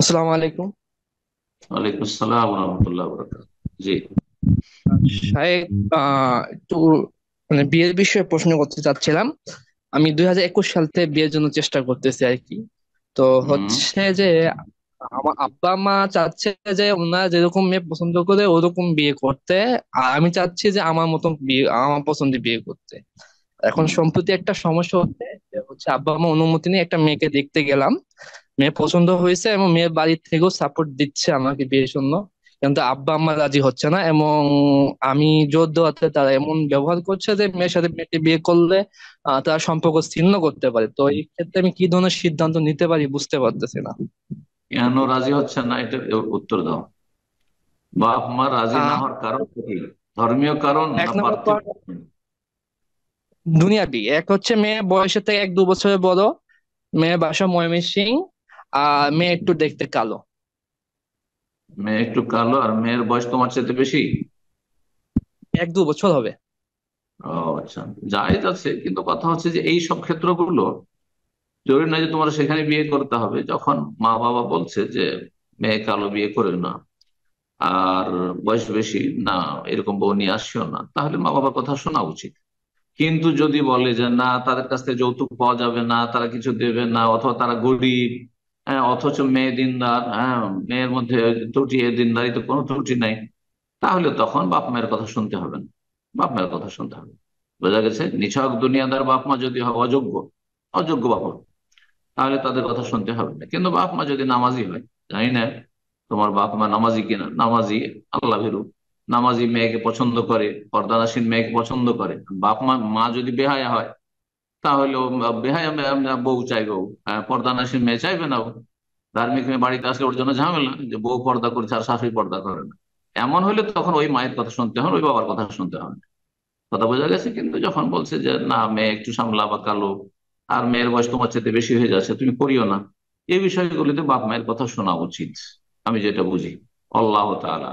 আসসালামু আলাইকুম। ওয়ালাইকুম আসসালাম রহমতুল্লাহ বরকাত। জি। শাহেদ, একটু মানে বিয়ের বিষয়ে প্রশ্ন করতে চাচ্ছিলাম। আমি 2021 সাল থেকে বিয়ের জন্য চেষ্টা করতেছি আর কি। তো হুম। হচ্ছে যে আমার আব্বা মা চাচ্ছে যে ওনারা যেরকম মেয়ে পছন্দ করে ওরকম বিয়ে করতে, আর আমি চাচ্ছি যে আমার মতন বিয়ে, আমার পছন্দের বিয়ে করতে। এখন হুম। সম্প্রতি একটা সমস্যা হচ্ছে, যে হচ্ছে আব্বা মা অনুমতি নিয়ে একটা মেয়েকে দেখতে গেলাম। মেয়ে পছন্দ হয়েছে এবং মেয়ের বাড়ির থেকেও সাপোর্ট দিচ্ছে আমাকে বিয়ের জন্য, কিন্তু আব্বা আম্মা রাজি হচ্ছে না। এবং আমি জোর দেওয়াতে তারা এমন ব্যবহার করছে যে মেয়ের সাথে মেয়েকে বিয়ে করলে তারা সম্পর্ক ছিন্ন করতে পারে। তো এই ক্ষেত্রে আমি কি ধরনের সিদ্ধান্ত নিতে পারি বুঝতে পারতেছি না। কেন রাজি হচ্ছে না, এটা উত্তর দাও। বাপ মা রাজি না আহ হওয়ার কারণ কি? ধর্মীয় কারণ এক না নম্বর পার্থিব পয়েন্ট, কারণ? দুনিয়াবি। এক হচ্ছে মেয়ে বয়সের থেকে 1-2 বছরের বড়, মেয়ে বাসা ময়মনসিংহ, আর মেয়ে একটু দেখতে কালো। মেয়ে একটু কালো আর মেয়ের বয়স তোমার চাইতে বেশি? 1-2 বছর হবে। ও আচ্ছা, জায়েজ আছে, কিন্তু কথা হচ্ছে যে এই সব ক্ষেত্রগুলো জরুরি না যে তোমার সেখানে বিয়ে করতে হবে। যখন মা বাবা বলছে যে মেয়ে কালো, বিয়ে করে না, আর বয়স বেশি না, এরকম বউ নিয়ে আসিও না, তাহলে মা বাবার কথা শোনা উচিত। কিন্তু যদি বলে যে না, তাদের কাছ থেকে যৌতুক পাওয়া যাবে না, তারা কিছু দেবে না, অথবা তারা গরিব, হ্যাঁ, অথচ মেয়ে দিনদার, হ্যাঁ, মেয়ের মধ্যে ত্রুটি, এ দিনদারি তো কোনো ত্রুটি নাই, তাহলে তখন বাপ মায়ের কথা শুনতে হবে না। বাপ মায়ের কথা শুনতে হবে। বোঝা গেছে? নিছক দুনিয়াদার বাপ মা যদি হয় অযোগ্য, অযোগ্য বাপ মা, তাহলে তাদের কথা শুনতে হবে না। কিন্তু বাপ মা যদি নামাজি হয়, জানি না তোমার বাপ মা নামাজি কিনা, নামাজি, আল্লাহ ভীরু, নামাজি মেয়েকে পছন্দ করে, পর্দানাসীন মেয়েকে পছন্দ করে, বাপ মা মা যদি বেহায়া হয়, তাহলে বেহায়া বউ চাইবে, ও পর্দানাসীন মেয়ে চাইবে না। ও ধার্মিক মেয়ে বাড়িতে আসলে ওর জন্য ঝামেলা, যে বউ পর্দা করছে আর শাশুড়ি পর্দা করে না। এমন হলে তখন ওই মায়ের কথা শুনতে হবে, ওই বাবার কথা শুনতে হবে। কথা বোঝা গেছে? কিন্তু যখন বলছে যে না, মেয়ে একটু সামলা বা কালো, আর মেয়ের বয়স তোমার চাইতে বেশি হয়ে যাচ্ছে, তুমি করিও না, এই বিষয়গুলিতে বাপ মায়ের কথা শোনা উচিত, আমি যেটা বুঝি। আল্লাহ তাআলা।